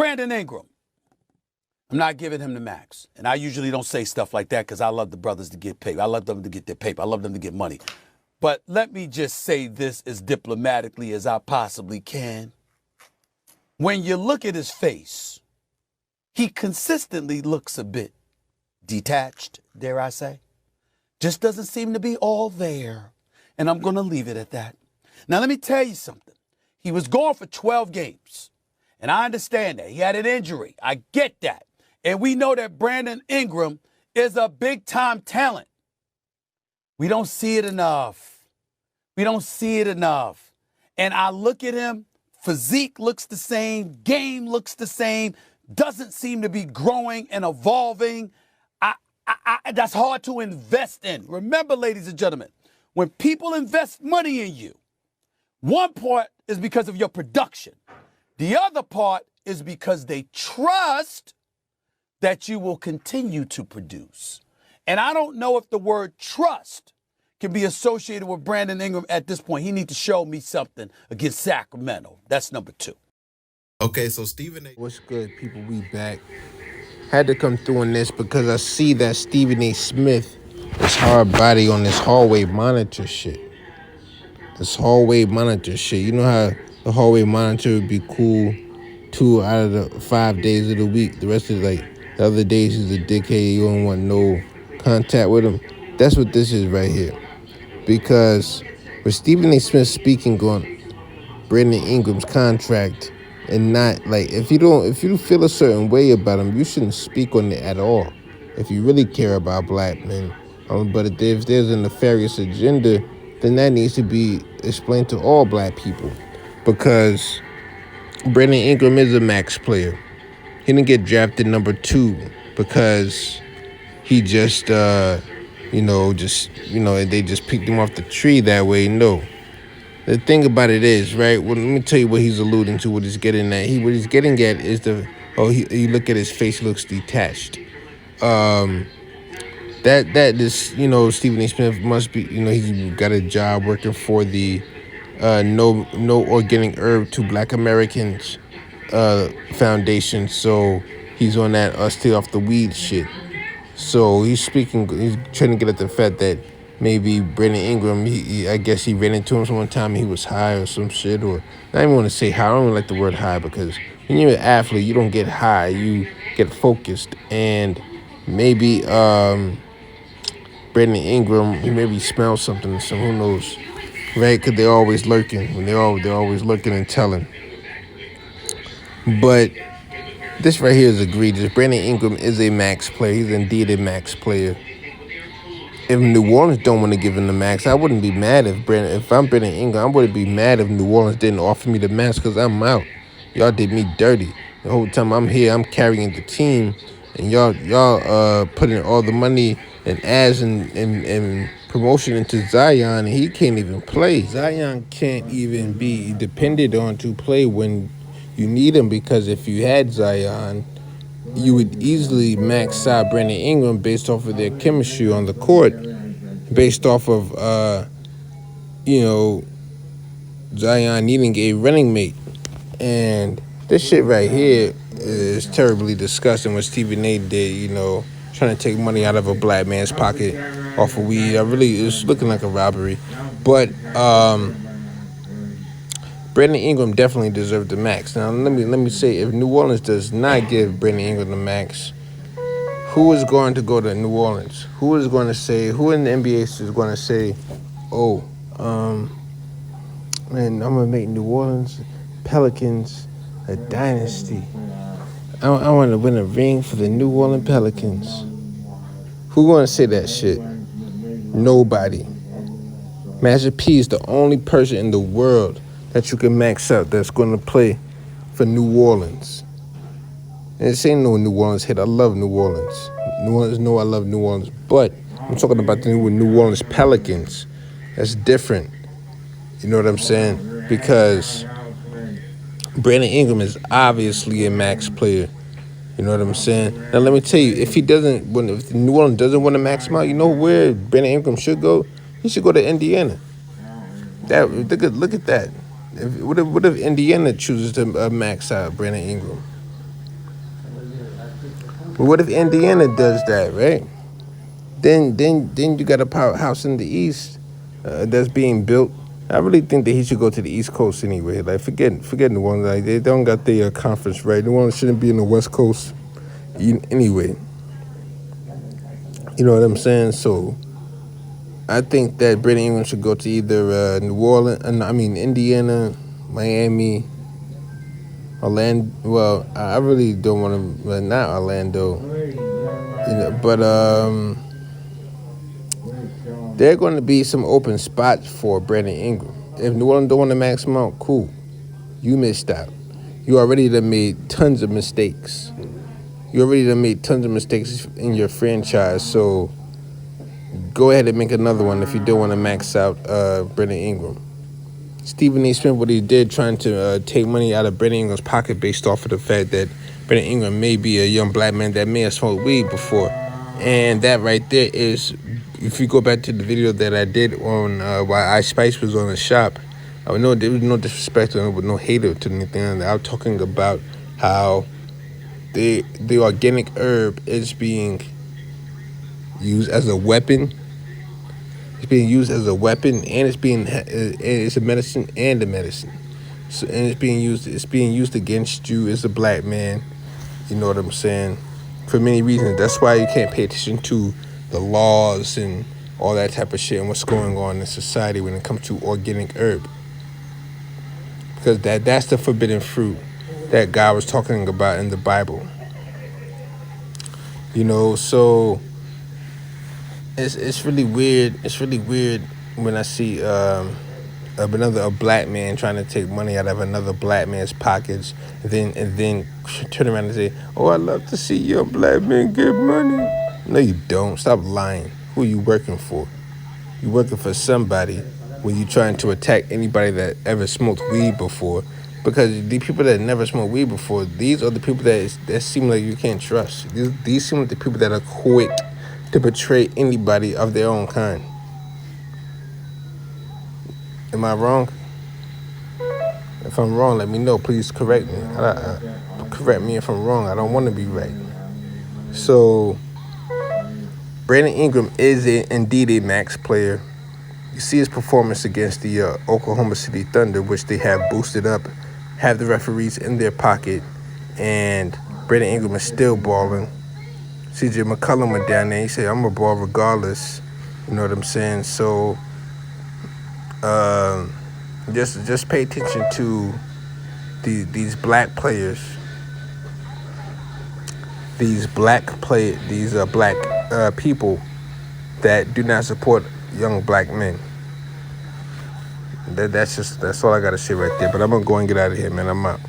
Brandon Ingram, I'm not giving him the max. And I usually don't say stuff like that because I love the brothers to get paid. I love them to get their paper. I love them to get money. But let me just say this as diplomatically as I possibly can. When you look at his face, he consistently looks a bit detached, dare I say. Just doesn't seem to be all there. And I'm going to leave it at that. Now, let me tell you something. He was gone for 12 games. And I understand that. He had an injury. I get that. And we know that Brandon Ingram is a big-time talent. We don't see it enough. We don't see it enough. And I look at him, physique looks the same, game looks the same, doesn't seem to be growing and evolving. That's hard to invest in. Remember, ladies and gentlemen, when people invest money in you, one part is because of your production. The other part is because they trust that you will continue to produce. And I don't know if the word trust can be associated with Brandon Ingram at this point. He needs to show me something against Sacramento. That's number 2. Okay, so Stephen A. What's good, people? We back. Had to come through on this because I see that Stephen A. Smith is hard body on this hallway monitor shit. You know how the hallway monitor would be cool 2 out of the 5 days of the week. The rest of the other days he's a dickhead. You don't want no contact with him. That's what this is right here. Because with Stephen A. Smith speaking on Brandon Ingram's contract and not if you feel a certain way about him, you shouldn't speak on it at all. If you really care about black men, but if there's a nefarious agenda, then that needs to be explained to all black people. Because Brandon Ingram is a max player. He didn't get drafted number 2 because he just they just picked him off the tree that way. No. The thing about it is, right, well, let me tell you what he's alluding to, what he's getting at. What he's getting at is you look at his face, looks detached. Stephen A. Smith must be, he's got a job working for the No Organic Herb to Black Americans Foundation, so he's on that stay off the weed shit. So he's trying to get at the fact that maybe Brandon Ingram, I guess he ran into him one time and he was high or some shit, or I don't even want to say high. I don't even like the word high because when you're an athlete, you don't get high, you get focused. And maybe Brandon Ingram, he maybe smells something, so who knows, right? Because they're always lurking, they're always lurking and telling. But this right here is egregious. Brandon Ingram is a max player. He's indeed a max player. If New Orleans don't want to give him the max, I wouldn't be mad if I'm Brandon Ingram. I wouldn't be mad if New Orleans didn't offer me the max because I'm out. Y'all did me dirty. The whole time I'm here, I'm carrying the team, and y'all putting all the money and ads and promotion into Zion, and he can't even play. Zion can't even be depended on to play when you need him, because if you had Zion, you would easily max out Brandon Ingram based off of their chemistry on the court, based off of Zion needing a running mate. And this shit right here is terribly disgusting what Stephen A. did, trying to take money out of a black man's pocket off of weed. It's looking like a robbery. But Brandon Ingram definitely deserved the max. Now let me say, if New Orleans does not give Brandon Ingram the max, who is going to go to New Orleans? Who in the NBA is going to say, man, I'm gonna make New Orleans Pelicans a dynasty. I want to win a ring for the New Orleans Pelicans. Who gonna say that shit? Nobody. Master P is the only person in the world that you can max out that's going to play for New Orleans. And this ain't no New Orleans hit. I love New Orleans. New Orleans know I love New Orleans. But I'm talking about the New Orleans Pelicans. That's different. You know what I'm saying? Because Brandon Ingram is obviously a max player. You know what I'm saying? Now let me tell you, if New Orleans doesn't want to max him out, you know where Brandon Ingram should go? He should go to Indiana. Look at that. What if Indiana chooses to max out Brandon Ingram? But what if Indiana does that, right? Then you got a powerhouse in the East that's being built. I really think that he should go to the East Coast anyway. Like forget New Orleans. Like they don't got their conference right. New Orleans shouldn't be in the West Coast anyway. You know what I'm saying? So I think that Brandon Ingram should go to either New Orleans, Indiana, Miami, Orlando. Well, I really don't want to, not Orlando. But there are going to be some open spots for Brandon Ingram. If New Orleans don't want to max him out, cool. You missed out. You already done made tons of mistakes. You already done made tons of mistakes in your franchise, so go ahead and make another one if you don't want to max out Brandon Ingram. Stephen A. Smith, what he did, trying to take money out of Brandon Ingram's pocket based off of the fact that Brandon Ingram may be a young black man that may have smoked weed before. And that right there is, if you go back to the video that I did on why Ice Spice was on the shop, there was no disrespect or no hater to anything like that. I was talking about how the organic herb is being used as a weapon. It's being used as a weapon, and it's a medicine and a medicine. So, and it's being used against you as a black man. You know what I'm saying? For many reasons. That's why you can't pay attention to the laws and all that type of shit and what's going on in society when it comes to organic herb. Because that's the forbidden fruit that God was talking about in the Bible. You know, so it's really weird. It's really weird when I see a black man trying to take money out of another black man's pockets, and then turn around and say, "Oh, I love to see your black man get money." No, you don't. Stop lying. Who are you working for? You working for somebody when you trying to attack anybody that ever smoked weed before. Because the people that never smoked weed before, these are the people that seem like you can't trust. These seem like the people that are quick to betray anybody of their own kind. Am I wrong? If I'm wrong, let me know. Please correct me. Correct me if I'm wrong. I don't want to be right. So, Brandon Ingram is indeed a max player. You see his performance against the Oklahoma City Thunder, which they have boosted up, have the referees in their pocket, and Brandon Ingram is still balling. CJ McCollum went down there. He said, "I'm a ball regardless." You know what I'm saying? So, just pay attention to these black players. These black people that do not support young black men. That's all I gotta say right there. But I'm gonna go and get out of here, man. I'm out.